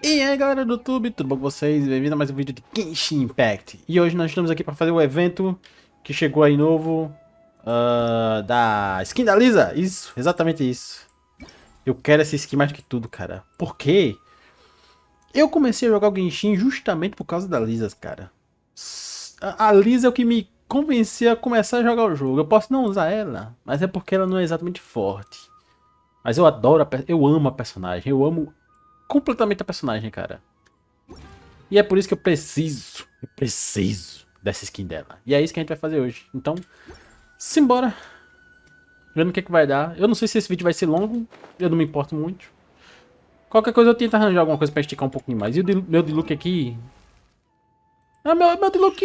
E aí galera do YouTube, tudo bom com vocês? Bem-vindo a mais um vídeo de Genshin Impact. E hoje nós estamos aqui para fazer o evento que chegou aí novo da skin da Lisa. Isso, exatamente isso. Eu quero essa skin mais que tudo, cara. Por quê? Eu comecei a jogar o Genshin justamente por causa da Lisa, cara. A Lisa é o que me convenceu a começar a jogar o jogo. Eu posso não usar ela, mas é porque ela não é exatamente forte. Mas eu adoro, eu amo a personagem, eu amo completamente a personagem, cara. E é por isso que eu preciso dessa skin dela. E é isso que a gente vai fazer hoje. Então, simbora. Vendo o que vai dar. Eu não sei se esse vídeo vai ser longo, eu não me importo muito. Qualquer coisa eu tento arranjar alguma coisa pra esticar um pouquinho mais. E o meu de look aqui... Ah, meu de look...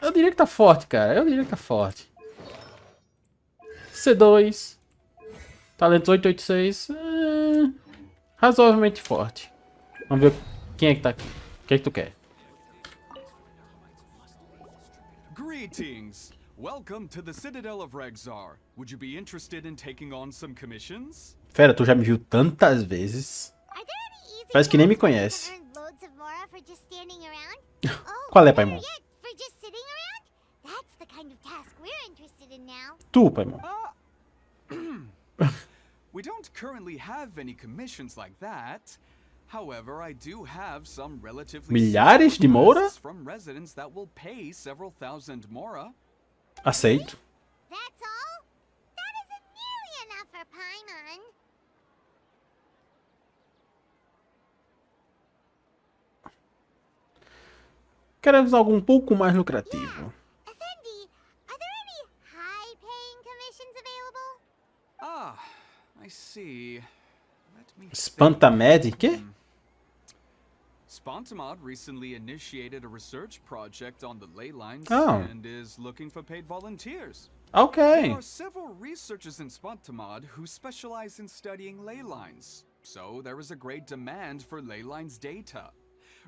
Eu diria que tá forte, cara. Eu diria que tá forte. C2. Talento 886. Razoavelmente forte. Vamos ver quem é que tá aqui. O que é que tu quer? Greetings! Welcome to the Citadel of Rexar. Would you be interested in taking on some commissions? Fera, tu já me viu tantas vezes. Parece que nem me conhece. Qual é, Paimon? Tu, Paimon. We don't currently have any commissions like that. However, I do have some relatively Milhares de Mora? from residents that will pay several thousand Mora. Aceito. That's all? That isn't nearly enough for Paimon. Queremos algo um pouco mais lucrativo. Effendi, are there any high-paying commissions available? Ah, I see. Let me Espantamed? Que? Spontamod recently initiated a research project on the ley lines Oh. and is looking for paid volunteers. Ok. There are several researchers in Spontamod who specialize in studying ley lines, so there is a great demand for ley lines data.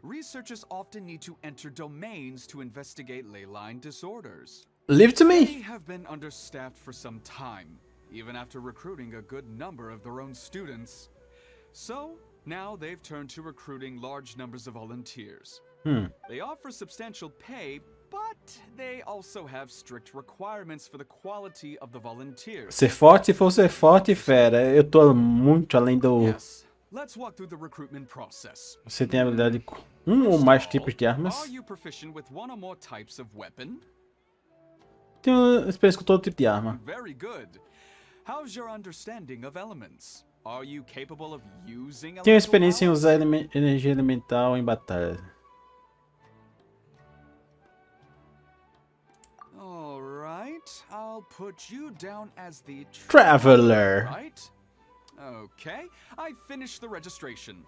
Researchers often need to enter domains to investigate ley line disorders. Leave it to They me. have been understaffed for some time, even after recruiting a good number of their own students. So, now they've turned to recruiting large numbers of volunteers. They offer substantial pay, but they also have strict requirements for the quality of the volunteers. Ser forte, se for ser forte, fera. Eu tô muito além do... Yes, let's walk through the recruitment process. Você tem habilidade com ou mais tipos de Are armas? you proficient with one or more types of weapon? Tenho experiência com todo tipo de arma. Very good. How's your understanding of elements? Are you capable of using Tenho elemental experiência em powers? usar energia elemental em batalha. All right, I'll put you down as the Traveler. right? Okay, I finished the registration.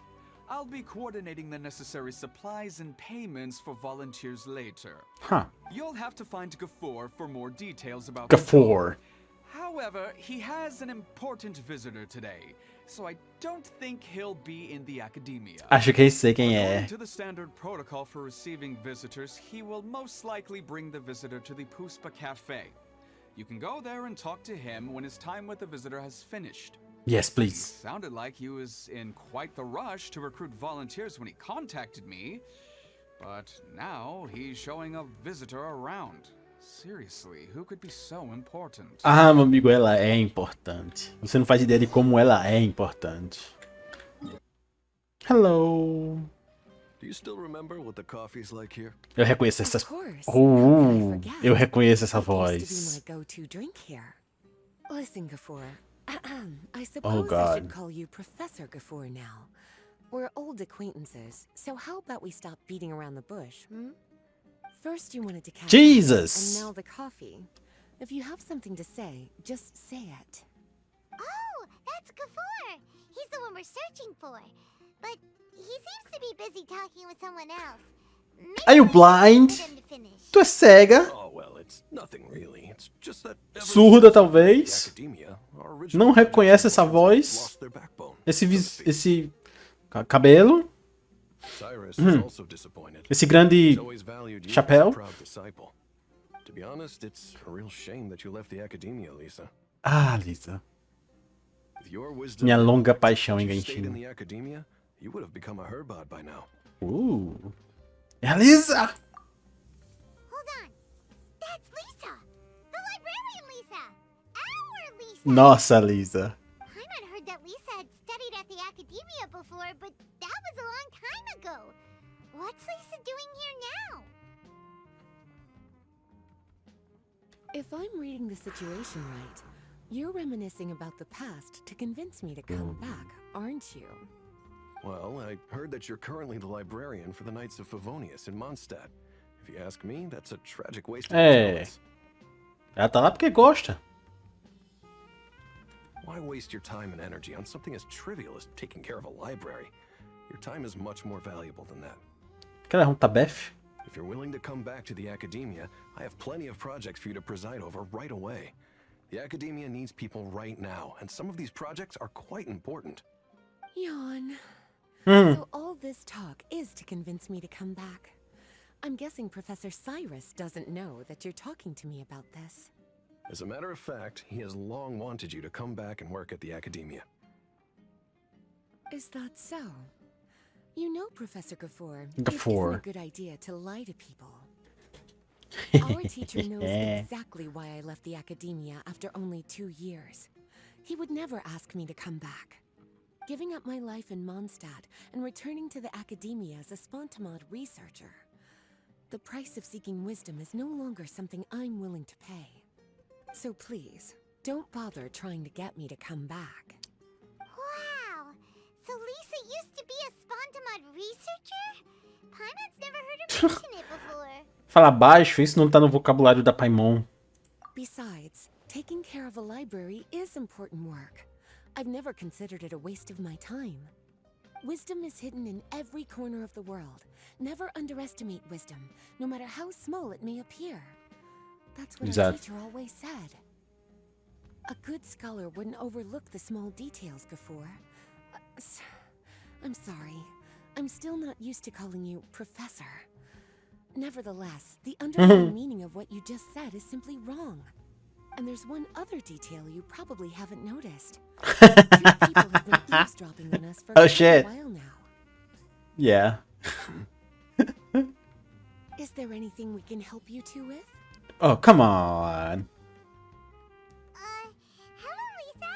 I'll be coordinating the necessary supplies and payments for volunteers later. Huh. You'll have to find Gafoor for more details about the Gafoor. job. However, he has an important visitor today, so I don't think he'll be in the academia. Acho que sei quem According é. to the standard protocol for receiving visitors, he will most likely bring the visitor to the Puspa Cafe. You can go there and talk to him when his time with the visitor has finished. Yes, He please. sounded like he was in quite the rush to recruit volunteers when he contacted me, but now he's showing a visitor around. Seriously, who could be so important? Ah, meu amigo, ela é importante. Você não faz ideia de como ela é importante. Hello. Do you still remember what the coffee's like here? Eu reconheço essas... Of course. Eu reconheço essa It used to voz. be my go-to drink here. Listen, Gafoor. I suppose I God. should call you Professor Gafoor now. We're old acquaintances, so how about we stop beating around the bush, hmm? First you wanted to catch up, Jesus! and now the coffee. If you have something to say, just say it. Oh, that's Gafoor. He's the one we're searching for. But he seems to be busy talking with someone else. Maybe Are you we should wait blind? for them to finish. Tu é cega? Oh, well, it's nothing really. It's just that Surda, the talvez. academia, our original Não reconhece essa have voz. lost their backbone. Esse cabelo. Cyrus is also disappointed. Esse grande... He's always valued you as chapéu. a proud disciple. To be honest, it's a real shame that you left the academia, Lisa. Ah, Lisa. With your wisdom Minha and longa intellect, paixão em if you stayed in Genshin. the academia, You would have become a herbot by now. É a Lisa! Hold on. That's Lisa! The librarian Lisa! Our Lisa! Nossa, Lisa. Paimon heard that Lisa had studied at the academia before, but that was a long time ago. What's Lisa doing here now? If I'm reading the situation right, you're reminiscing about the past to convince me to come back, aren't you? Well, I heard that you're currently the librarian for the Knights of Favonius in Mondstadt. If you ask me, that's a tragic waste of talents. Ela tá lá porque gosta. Why waste your time and energy on something as trivial as taking care of a library? Your time is much more valuable than that. Quer levar um tabef? If you're willing to come back to the academia, I have plenty of projects for you to preside over right away. The academia needs people right now, and some of these projects are quite important. Yawn. So all this talk is to convince me to come back. I'm guessing Professor Cyrus doesn't know that you're talking to me about this. As a matter of fact, he has long wanted you to come back and work at the academia. Is that so? You know, Professor Gafoor, Gafoor. it isn't a good idea to lie to people. Our teacher knows exactly why I left the academia after only 2 years. He would never ask me to come back. Giving up my life in Mondstadt and returning to the academia as a Spontamod researcher. The price of seeking wisdom is no longer something I'm willing to pay. So please, don't bother trying to get me to come back. Wow! So Lisa used to be a Spontamod researcher? Paimon's never heard her mention it before. Fala baixo, isso não tá no vocabulário da Paimon. Besides, taking care of a library is important work. I've never considered it a waste of my time. Wisdom is hidden in every corner of the world. Never underestimate wisdom, no matter how small it may appear. That's what our teacher always said. A good scholar wouldn't overlook the small details, Gafoor. I'm sorry. I'm still not used to calling you Professor. Nevertheless, the underlying meaning of what you just said is simply wrong. And there's one other detail you probably haven't noticed. 2 people have been eavesdropping on us for quite a while now. Yeah. Is there anything we can help you two with? Oh, come on. Hello, Lisa.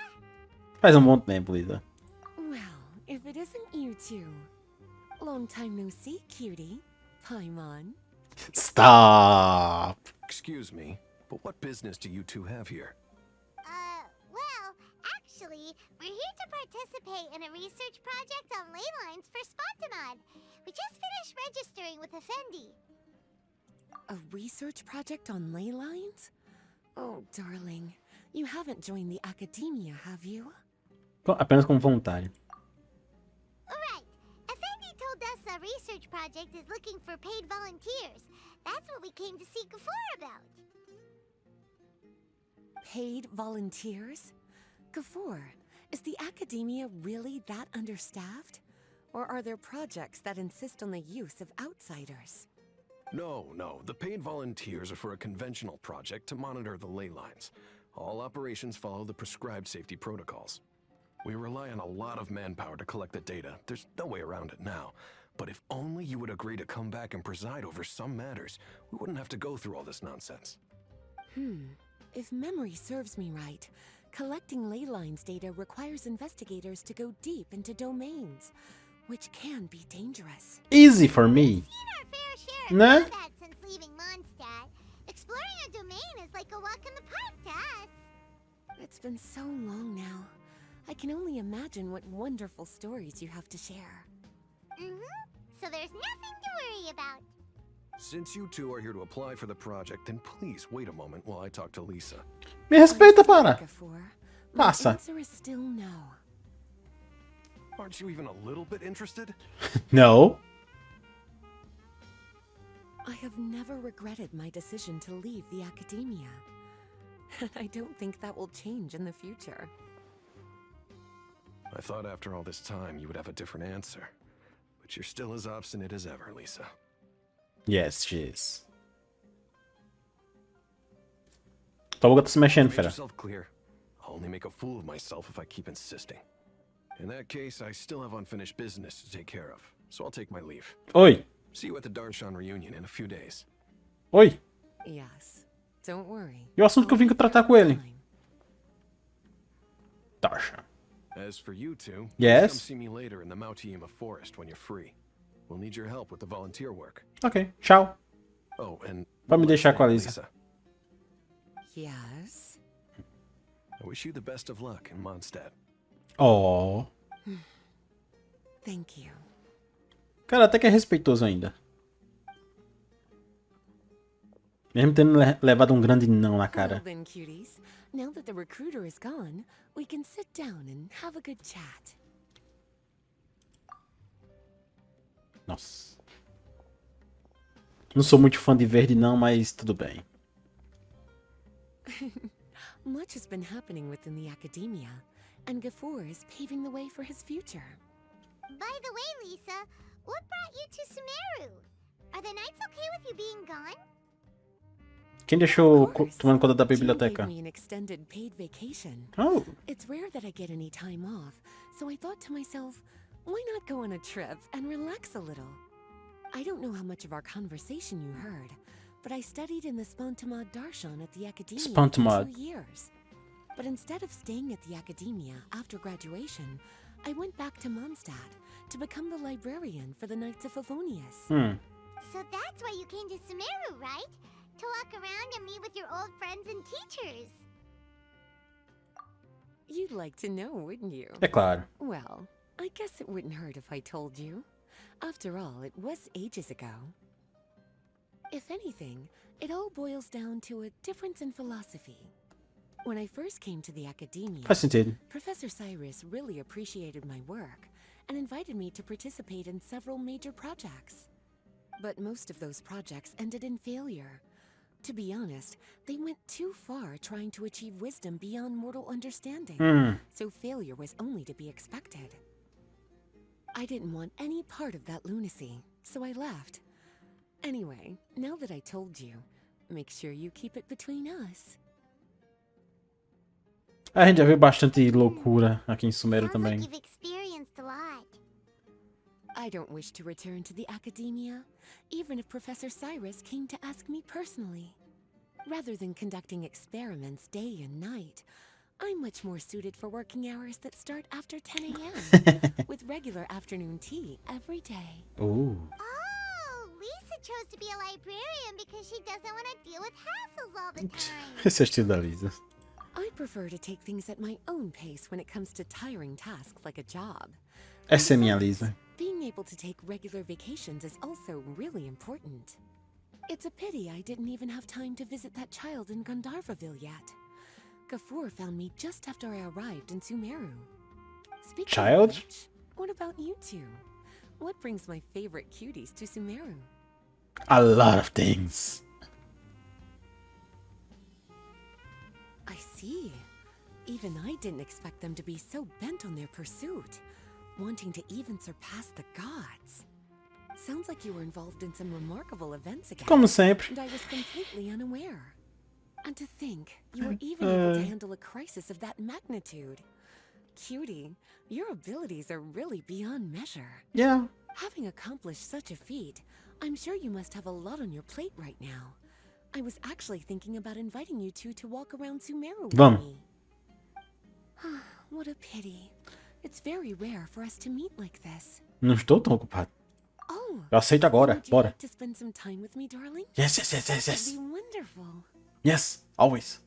Faz bom tempo, Lisa. Well, if it isn't you two. Long time no see, cutie. Paimon. Stop. Excuse me, but what business do you two have here? Well, actually, we're here to participate in a research project on ley lines for Spontamod. We just finished registering with Effendi. A research project on ley lines? Oh, darling. You haven't joined the academia, have you? Apenas como voluntário. Alright, Effendi told us a research project is looking for paid volunteers. That's what we came to see Gafoor about. Paid volunteers? Gafoor, is the academia really that understaffed? Or are there projects that insist on the use of outsiders? No. The paid volunteers are for a conventional project to monitor the ley lines. All operations follow the prescribed safety protocols. We rely on a lot of manpower to collect the data. There's no way around it now. But if only you would agree to come back and preside over some matters, we wouldn't have to go through all this nonsense. If memory serves me right, collecting ley lines data requires investigators to go deep into domains, which can be dangerous. Easy for me. We've seen our fair share of Nah. combat since leaving Mondstadt. Exploring a domain is like a walk in the park to us. It's been so long now. I can only imagine what wonderful stories you have to share. So there's nothing to worry about. Since you two are here to apply for the project, then please wait a moment while I talk to Lisa. Me respeita, I'm sorry, para. Gafoor. My Passa. answer is still no. Aren't you even a little bit interested? No. I have never regretted my decision to leave the academia. And I don't think that will change in the future. I thought after all this time you would have a different answer. But you're still as obstinate as ever, Lisa. Yes, she is. Tua boca tá se mexendo, Make fera. yourself clear. I'll only make a fool of myself if I keep insisting. In that case, I still have unfinished business to take care of, so I'll take my leave. Oi. See you at the Darshan reunion in a few days. Oi. Yes. Don't worry. E o assunto que eu vim tratar com ele? Darshan. As for you two, Yes? come see me later in the Mautiima forest when you're free. We'll need your help with the volunteer work. Ok, tchau. Oh, and Vai me one last deixar com a thing, Lisa. Yes. I wish you the best of luck in Mondstadt. Oh. Thank you. Cara, até que é respeitoso ainda. Mesmo tendo levado um grande não na Well cara. then, cuties. Now that the recruiter is gone, we can sit down and have a good chat. Nossa. Não sou muito fã de verde não, mas tudo bem. Much has been happening within the academia, and Gafur is paving the way for his future. By the way, Lisa, what brought you to Sumeru? Are the nights okay with you being gone? Quem deixou Of course. tomando conta da Jim biblioteca? gave me an extended paid vacation. Oh. It's rare that I get any time off, so I thought to myself, why not go on a trip and relax a little? I don't know how much of our conversation you heard, but I studied in the Spontamad Darshan at the academia Spontamad. for 2 years. But instead of staying at the academia after graduation, I went back to Mondstadt to become the librarian for the Knights of Favonius. So that's why you came to Sumeru, right? To walk around and meet with your old friends and teachers. You'd like to know, wouldn't you? É claro. Well, I guess it wouldn't hurt if I told you. After all, it was ages ago. If anything, it all boils down to a difference in philosophy. When I first came to the academia, Faz sentido. Professor Cyrus really appreciated my work and invited me to participate in several major projects. But most of those projects ended in failure. To be honest, they went too far trying to achieve wisdom beyond mortal understanding, so failure was only to be expected. I didn't want any part of that lunacy, so I left. Anyway, now that I told you, make sure you keep it between us. A gente já viu bastante loucura aqui em Sumeru Sounds também. like you've experienced a lot. I don't wish to return to the academia, even if Professor Cyrus came to ask me personally. Rather than conducting experiments day and night, I'm much more suited for working hours that start after 10 a.m. with regular afternoon tea every day. Oh. Oh, Lisa chose to be a librarian because she doesn't want to deal with hassles all the time. Esse é o estilo da Lisa. I prefer to take things at my own pace when it comes to tiring tasks like a job. Essa é minha Lisa. Being able to take regular vacations is also really important. It's a pity I didn't even have time to visit that child in Gandharvaville yet. Gafur found me just after I arrived in Sumeru. Speaking Child? of which, what about you two? What brings my favorite cuties to Sumeru? A lot of things. I see. Even I didn't expect them to be so bent on their pursuit, wanting to even surpass the gods. Sounds like you were involved in some remarkable events again. Como sempre. And I was completely unaware. And to think, you were even able to handle a crisis of that magnitude. Cutie, your abilities are really beyond measure. Yeah. Having accomplished such a feat, I'm sure you must have a lot on your plate right now. I was actually thinking about inviting you two to walk around Sumeru with Vamos. me. What a pity. It's very rare for us to meet like this. Não estou tão ocupado. Oh, Eu aceito agora. would you Bora. like to spend some time with me, darling? Yes, yes, yes, yes, That'd yes. be wonderful. Yes, always.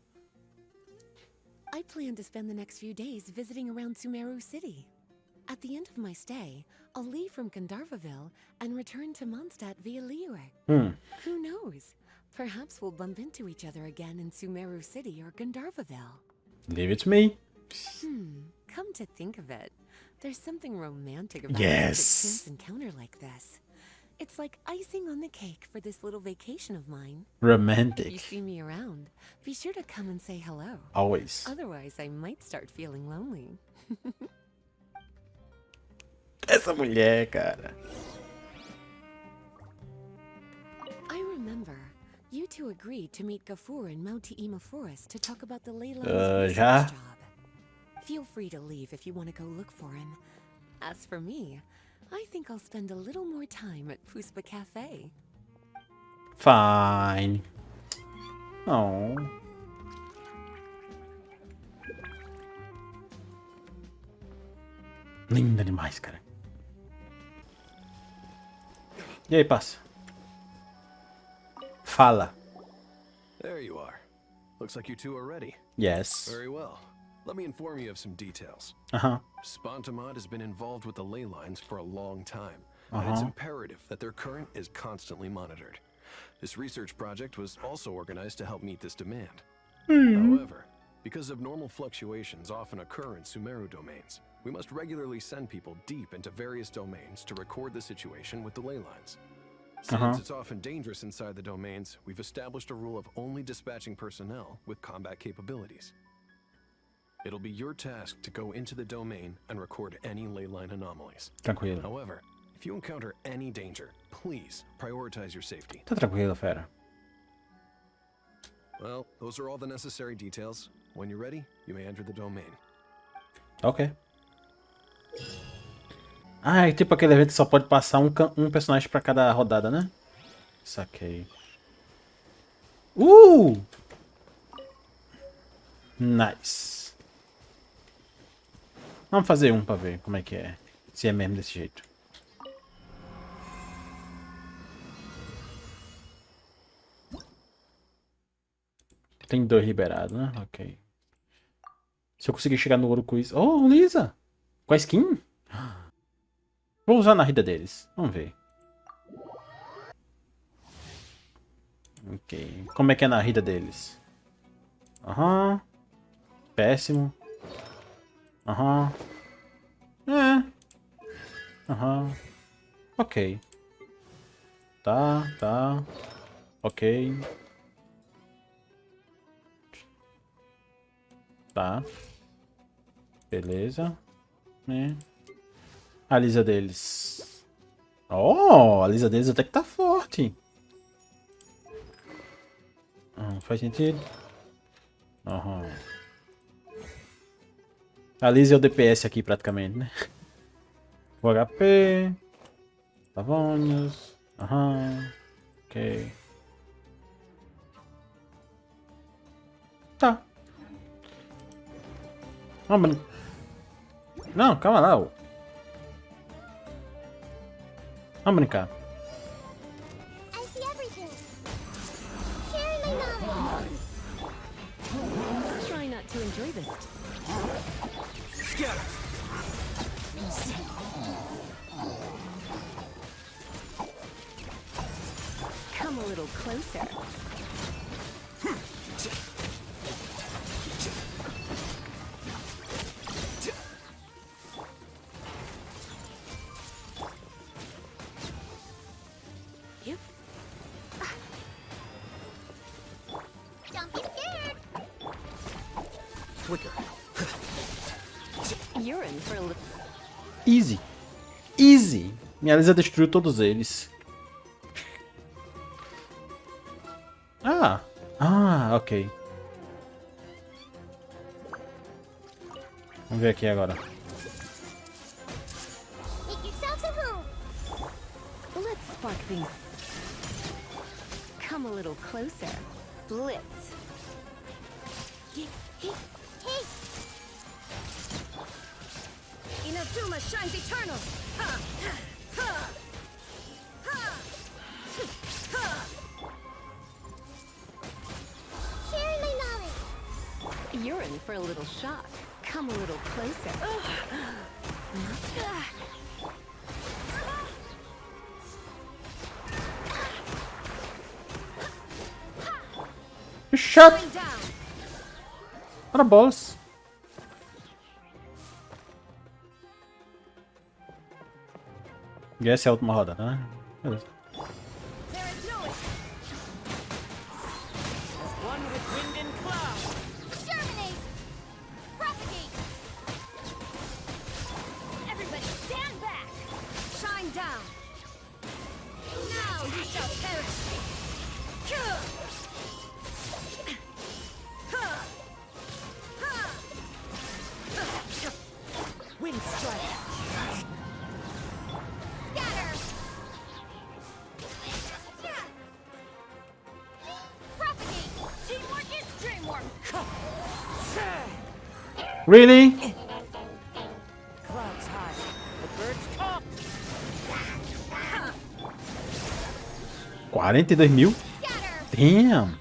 I plan to spend the next few days visiting around Sumeru City. At the end of my stay, I'll leave from Gandharvaville and return to Mondstadt via Liyue. Who knows? Perhaps we'll bump into each other again in Sumeru City or Gandharvaville. Leave it to me. Come to think of it, there's something romantic about Yes. such a chance encounter like this. It's like icing on the cake for this little vacation of mine. If you Romantic. see me around, be sure to come and say hello. Always. Otherwise, I might start feeling lonely. Essa mulher, cara. I remember, you two agreed to meet Gafur in Mautiima Forest to talk about the ley lines research já? job. Feel free to leave if you want to go look for him. As for me, I think I'll spend a little more time at Puspa Cafe. Fine. Oh. Linda demais, cara. E aí, passa? Fala. There you are. Looks like you two are ready. Yes. Very well. Let me inform you of some details. Spontamod has been involved with the ley lines for a long time, and it's imperative that their current is constantly monitored. This research project was also organized to help meet this demand. However, because abnormal fluctuations often occur in Sumeru domains, we must regularly send people deep into various domains to record the situation with the ley lines. Since it's often dangerous inside the domains, we've established a rule of only dispatching personnel with combat capabilities. It'll be your task to go into the domain and record any ley line anomalies. Tranquilo. However, if you encounter any danger, please prioritize your safety. Tá tranquilo, fera. Well, those are all the necessary details. When you're ready, you may enter the domain. Ok. Ah, é tipo aquele evento que só pode passar um personagem pra cada rodada, né? Saquei. Nice. Vamos fazer um pra ver como é que é. Se é mesmo desse jeito. Tem 2 liberados, né? Ok. Se eu conseguir chegar no ouro com isso... Oh, Lisa! Com a skin? Vou usar na rida deles. Vamos ver. Ok. Como é que é na rida deles? Péssimo. Ok. Tá. Ok. Tá. Beleza. A Lisa deles. Oh, a Lisa deles até que tá forte. Faz sentido. A Lisa é o DPS aqui praticamente, né? O HP. Lavônios. Ok. Tá. Não, calma lá. Vamos brincar. I see everything. Share my knowledge. Try not to enjoy this. Come a little closer. Don't be scared. Quicker. You're in for a little. Easy. Easy. Minha Lisa destruiu todos eles. Ok. Vamos ver aqui agora. Make yourselves a room. Let's spark things. Come a little closer. Blitz. Hey, Inazuma shines eternal. share my knowledge. You're in for a little shock. Come a little closer. Shut! Going down. Ora bolas. E essa é a última rodada, né? Beleza. There is no escape. As one with wind and cloud. Exterminate. Propagate. Everybody stand back. Shine down. Now you shall perish. Wind strike. Scatter! Propagate! Teamwork is dreamwork! Really? Clouds high. The birds come. 42.000? Scatter! Damn!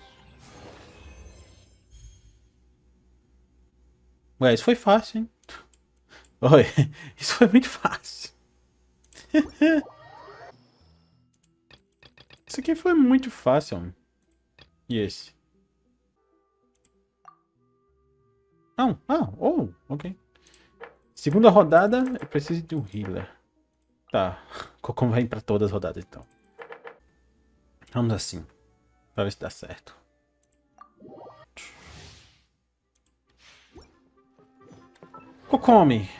Ué, isso foi fácil, hein? Oi, isso foi muito fácil. Isso aqui foi muito fácil, homem. E esse? Não, ok. Segunda rodada, eu preciso de um healer. Tá, como vai pra todas as rodadas, então. Vamos assim, pra ver se dá certo. Kokome.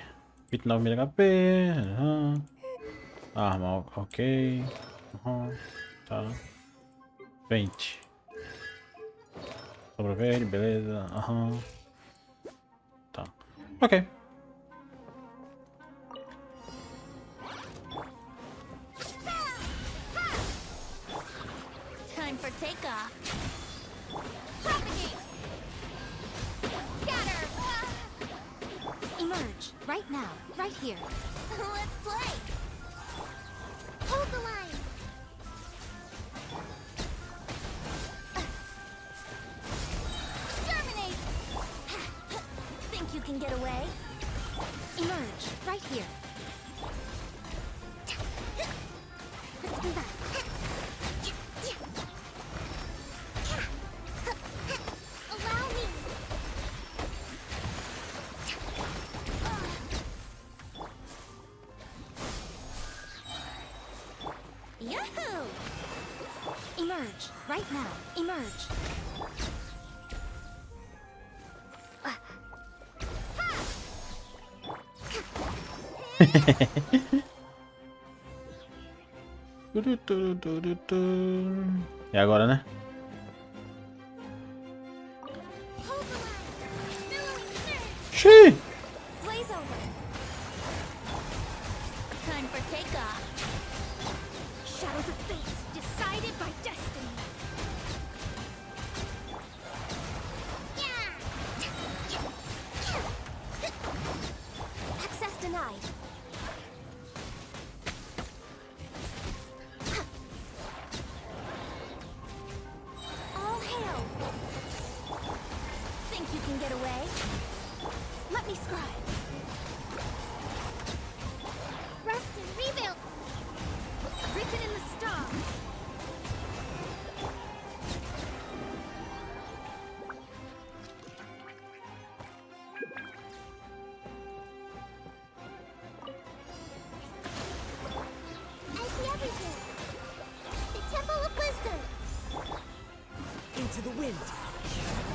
29.000 HP. Arma, ok. Tá. 20. Sobra verde, beleza. Tá. Ok. Time for takeoff. Propagate! Scatter! Emerge. Right now. Right here. Let's play! Hold the line! Terminate! Think you can get away? Emerge. Right here. Let's do that. Allow me! Yahoo! Emerge. Right now. Emerge. E agora, né? Hold the line. Billowing surge. Xiii! Blaze over. Time for takeoff. Shadows of fate decided by destiny. Access denied. All hail. Think you can get away? Let me scribe. Rest and rebuild. Written in the stars. I see everything. The Temple of Wisdom. Into the wind.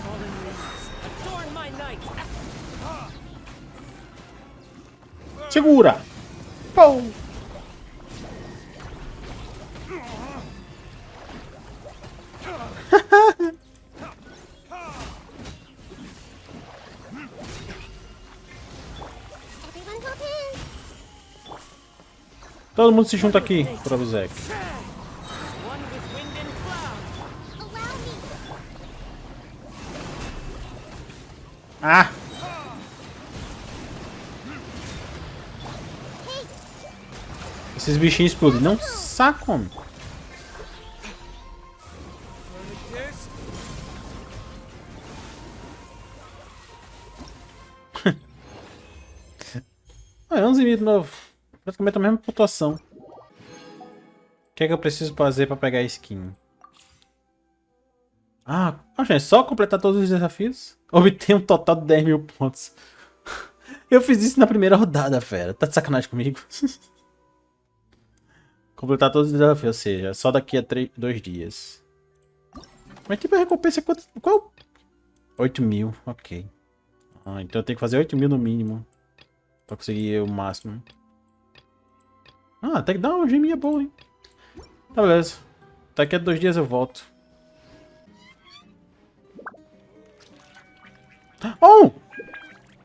Fallen leaves. Adorn my night. Segura! Pou! Everyone hop in. Todo mundo se junta aqui, pro Abizek. One with wind and cloud. Allow me. Ah! Hey, Esses bichinhos explodem. Não saco, homem. Ah, é 11 mil de novo. Praticamente a mesma pontuação. O que é que eu preciso fazer pra pegar a skin? Ah, gente, é só completar todos os desafios? Obter um total de 10 mil pontos. Eu fiz isso na primeira rodada, fera. Tá de sacanagem comigo? Completar todos os desafios, ou seja, só daqui a 2 dias. Mas tipo, a recompensa é quanto? Qual? 8 mil, ok. Ah, então eu tenho que fazer 8 mil no mínimo. Pra conseguir o máximo. Ah, até que dá uma geminha boa, hein? Tá, beleza. Daqui a 2 dias eu volto. Oh!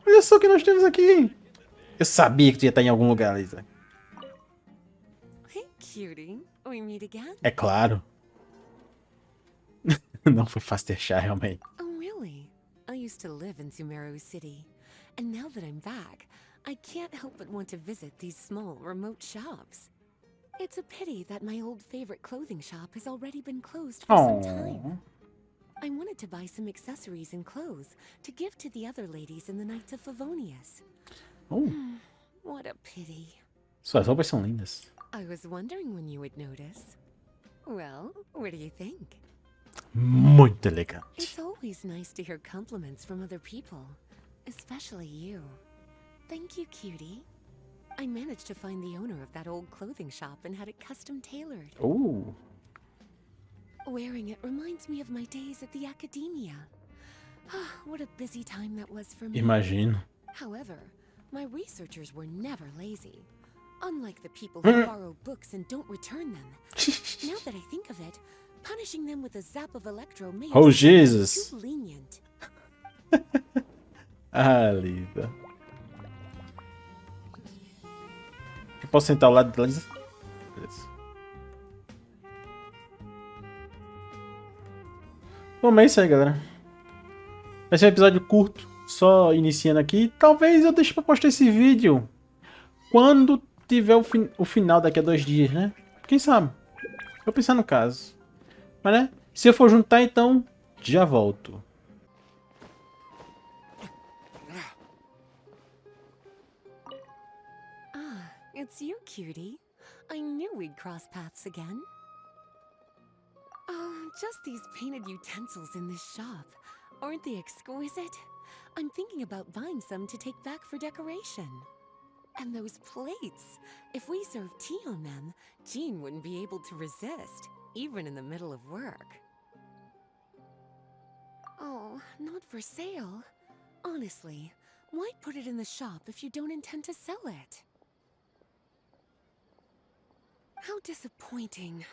Olha só o que nós temos aqui! Eu sabia que tu ia estar em algum lugar, Lisa. Hey, cutie. We meet again? É claro. Não foi fácil de achar, realmente. Oh, really? I used to live in Sumeru City. And now that I'm back, I can't help but want to visit these small, remote shops. It's a pity that my old favorite clothing shop has already been closed for some time. I wanted to buy some accessories and clothes to give to the other ladies in the Knights of Favonius. Oh. What a pity. Suas roupas são lindas. I was wondering when you would notice. Well, what do you think? Muito elegante. It's always nice to hear compliments from other people, especially you. Thank you, cutie. I managed to find the owner of that old clothing shop and had it custom tailored. Oh. Wearing it reminds me of my days at the academia. What a busy time that was for me. Imagino. However, my researchers were never lazy. Unlike the people who borrow books and don't return them. Now that I think of it, punishing them with a zap of electro may Oh, have Jesus. too lenient. Ah, Lisa. Eu posso sentar ao lado da Lisa? Beleza. Bom, mas é isso aí, galera. Vai ser um episódio curto, só iniciando aqui. Talvez eu deixe pra postar esse vídeo quando tiver o final daqui a 2 dias, né? Quem sabe? Vou pensar no caso. Mas, né? Se eu for juntar, então, já volto. It's you, cutie. I knew we'd cross paths again. Oh, just these painted utensils in this shop. Aren't they exquisite? I'm thinking about buying some to take back for decoration. And those plates. If we served tea on them, Jean wouldn't be able to resist, even in the middle of work. Oh, not for sale. Honestly, why put it in the shop if you don't intend to sell it? How disappointing.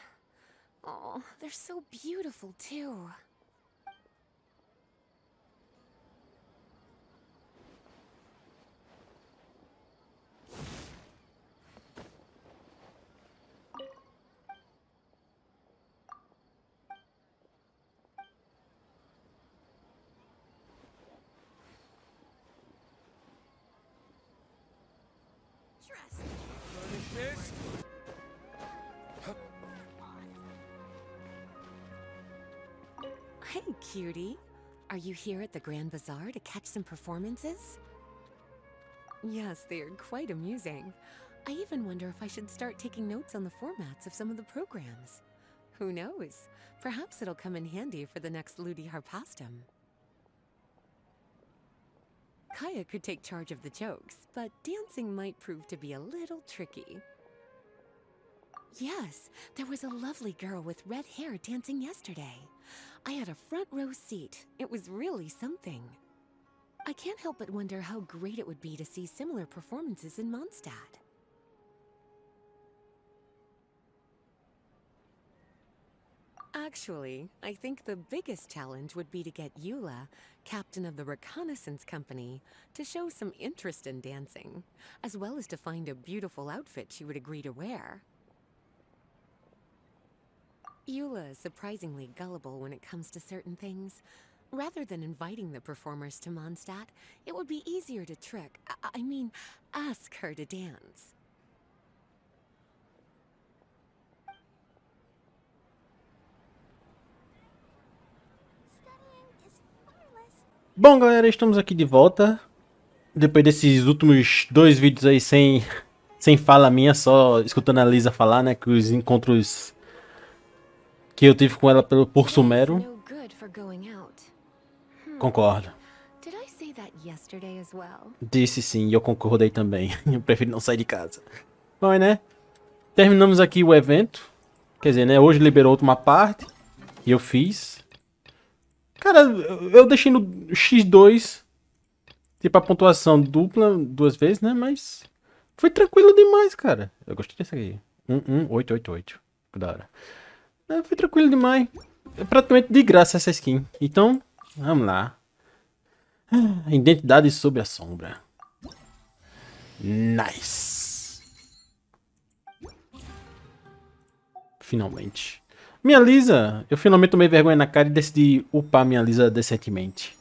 Oh, they're so beautiful, too. Hey, cutie. Are you here at the Grand Bazaar to catch some performances? Yes, they are quite amusing. I even wonder if I should start taking notes on the formats of some of the programs. Who knows? Perhaps it'll come in handy for the next Ludi Harpastum. Kaya could take charge of the jokes, but dancing might prove to be a little tricky. Yes, there was a lovely girl with red hair dancing yesterday. I had a front row seat. It was really something. I can't help but wonder how great it would be to see similar performances in Mondstadt. Actually, I think the biggest challenge would be to get Eula, captain of the reconnaissance company, to show some interest in dancing, as well as to find a beautiful outfit she would agree to wear. Eula is surprisingly gullible when it comes to certain things. Rather than inviting the performers to Mondstadt, it would be easier to trick, I mean, ask her to dance. Bom, galera, estamos aqui de volta. Depois desses últimos 2 vídeos aí sem fala minha, só escutando a Lisa falar, né? Que os encontros que eu tive com ela por Sumeru. Concordo. Disse sim, e eu concordei também. Eu prefiro não sair de casa. Bom, né? Terminamos aqui o evento. Quer dizer, né? Hoje liberou a última parte. E eu fiz. Cara, eu deixei no X2. Tipo a pontuação dupla 2 vezes, né? Mas foi tranquilo demais, cara. Eu gostei dessa aqui. 888. Que da hora. Foi tranquilo demais. É praticamente de graça essa skin. Então, vamos lá. Identidade sob a sombra. Nice. Finalmente. Minha Lisa. Eu finalmente tomei vergonha na cara e decidi upar minha Lisa decentemente.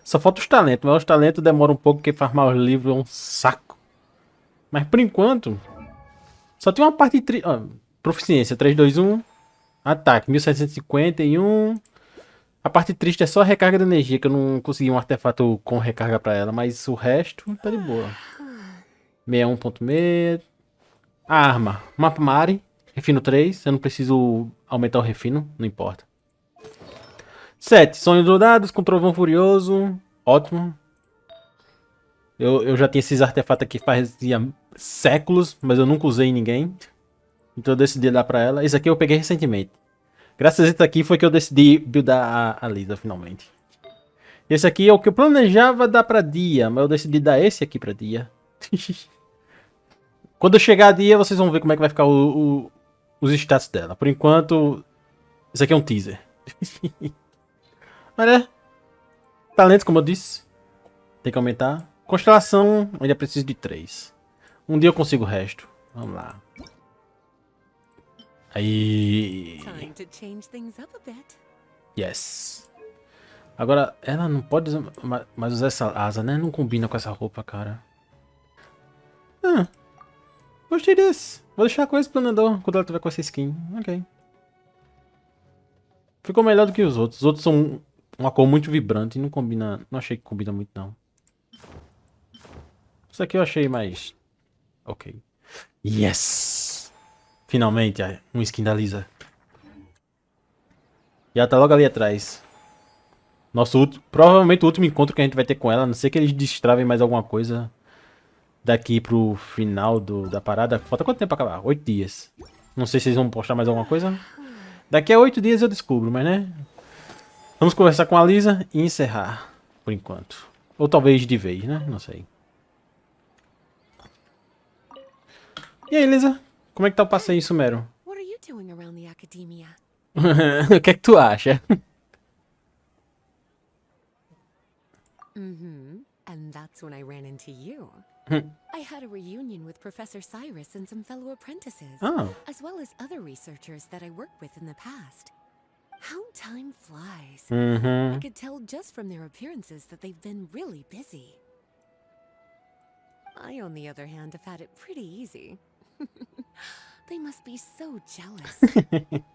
Só falta os talentos. Mas os talentos demoram um pouco porque farmar os livros é um saco. Mas por enquanto... Só tem uma parte... proficiência. 3, 2, 1. Ataque. 1751. A parte triste é só a recarga de energia. Que eu não consegui um artefato com recarga pra ela. Mas o resto tá de boa. 61.6. A arma. Mapa Mari. Refino 3. Eu não preciso aumentar o refino. Não importa. 7. Sonhos dourados com trovão furioso. Ótimo. Eu já tinha esses artefatos aqui fazia séculos. Mas eu nunca usei em ninguém. Então eu decidi dar pra ela. Esse aqui eu peguei recentemente. Graças a isso aqui foi que eu decidi buildar a Lisa finalmente. Esse aqui é o que eu planejava dar pra Dia. Mas eu decidi dar esse aqui pra Dia. Quando eu chegar a Dia, vocês vão ver como é que vai ficar os status dela. Por enquanto, isso aqui é um teaser. Mas é. Talentos, como eu disse. Tem que aumentar. Constelação, ainda preciso de 3. Um dia eu consigo o resto. Vamos lá. Aí. Yes. Agora, ela não pode mais usar essa asa, né? Não combina com essa roupa, cara. Gostei desse. Vou deixar com esse planador quando ela tiver com essa skin. Ok. Ficou melhor do que os outros. Os outros são uma cor muito vibrante e não combina. Não achei que combina muito, não. Isso aqui eu achei mais... Ok. Yes! Finalmente, um skin da Lisa. E ela tá logo ali atrás. Provavelmente o último encontro que a gente vai ter com ela. A não ser que eles destravem mais alguma coisa daqui pro final da parada. Falta quanto tempo pra acabar? 8 dias. Não sei se vocês vão postar mais alguma coisa. Daqui a 8 dias eu descubro, mas né? Vamos conversar com a Lisa e encerrar. Por enquanto. Ou talvez de vez, né? Não sei. E aí, Lisa? Como é que tá o passeio em Sumero? What are you doing around the academia? O que é que tu acha? And that's when I ran into you. I had a reunion with Professor Cyrus and some fellow apprentices, Oh. as well as other researchers that I worked with in the past. How time flies. I could tell just from their appearances that they've been really busy. I, on the other hand, have had it pretty easy. They must be so jealous.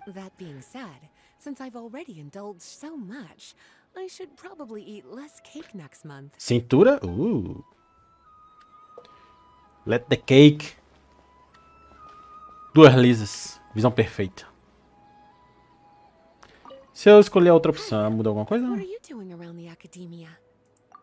That being said, since I've already indulged so much, I should probably eat less cake next month. Cintura? Let the cake. 2 Lisas. Visão perfeita. Se eu escolher a outra opção, muda alguma coisa? What are you doing around the academia?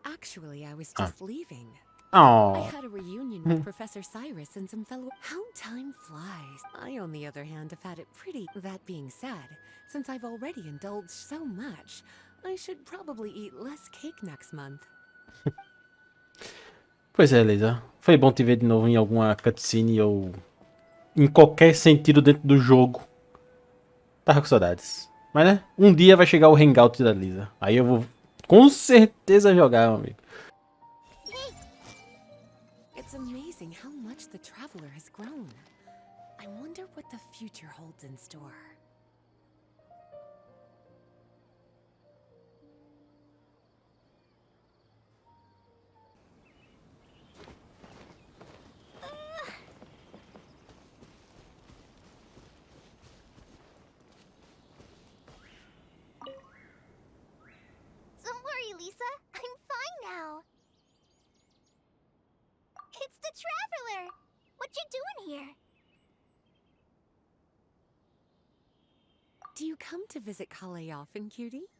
Actually, I was just leaving. Oh. I had a reunion with Professor Cyrus and some fellow... How time flies. I, on the other hand, have had it pretty... That being said, since I've already indulged so much, I should probably eat less cake next month. Pois é, Lisa. Foi bom te ver de novo em alguma cutscene ou... em qualquer sentido dentro do jogo. Tava com saudades. Mas né, um dia vai chegar o hangout da Lisa. Aí eu vou com certeza jogar, meu amigo. It's amazing how much the traveler has grown. I wonder what the future holds in store. Don't worry, Lisa. I'm fine now. It's the Traveler! What you doing here? Do you come to visit Kale often, cutie?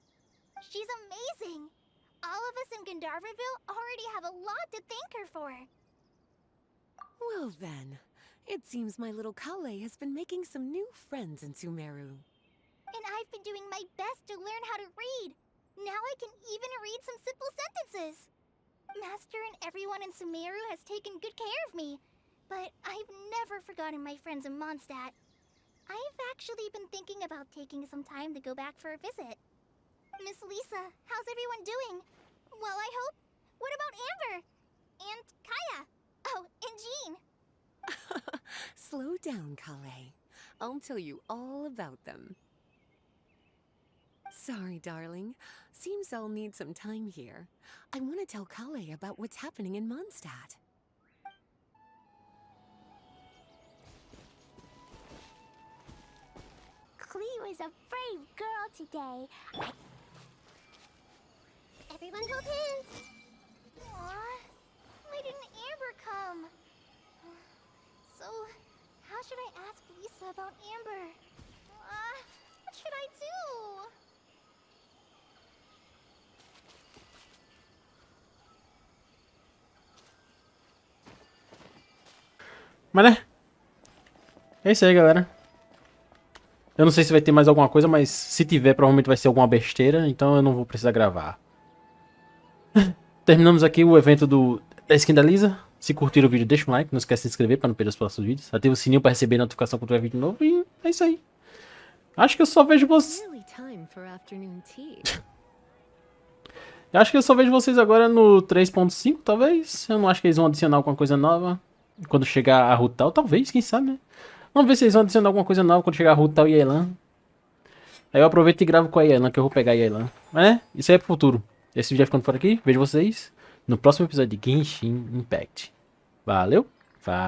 She's amazing! All of us in Gandharvaville already have a lot to thank her for. Well then, it seems my little Kale has been making some new friends in Sumeru. And I've been doing my best to learn how to read. Now I can even read some simple sentences. Master and everyone in Sumeru has taken good care of me. But I've never forgotten my friends in Mondstadt. I've actually been thinking about taking some time to go back for a visit. Miss Lisa, how's everyone doing? Well, I hope. What about Amber? and Kaya. Oh, and Jean. Slow down, Kale. I'll tell you all about them. Sorry, darling. Seems I'll need some time here. I want to tell Kale about what's happening in Mondstadt. Klee was a brave girl today. Everyone hold hands. Aw, why didn't Amber come? So, how should I ask Lisa about Amber? What should I do? Mas né? É isso aí, galera. Eu não sei se vai ter mais alguma coisa, mas se tiver, provavelmente vai ser alguma besteira, então eu não vou precisar gravar. Terminamos aqui o evento da skin da Lisa. Se curtiram o vídeo, deixa um like, não esquece de se inscrever para não perder os próximos vídeos. Ativa o sininho para receber notificação quando tiver vídeo novo e é isso aí. Acho que eu só vejo vocês... Really time for afternoon tea. Acho que eu só vejo vocês agora no 3.5, talvez. Eu não acho que eles vão adicionar alguma coisa nova. Quando chegar a Rutal, talvez, quem sabe, né? Vamos ver se eles vão adicionar alguma coisa nova quando chegar a Rutal e a Elan. Aí eu aproveito e gravo com a Elan, que eu vou pegar a Elan. Mas né, isso aí é pro futuro. Esse vídeo vai ficando por aqui. Vejo vocês no próximo episódio de Genshin Impact. Valeu. Falou!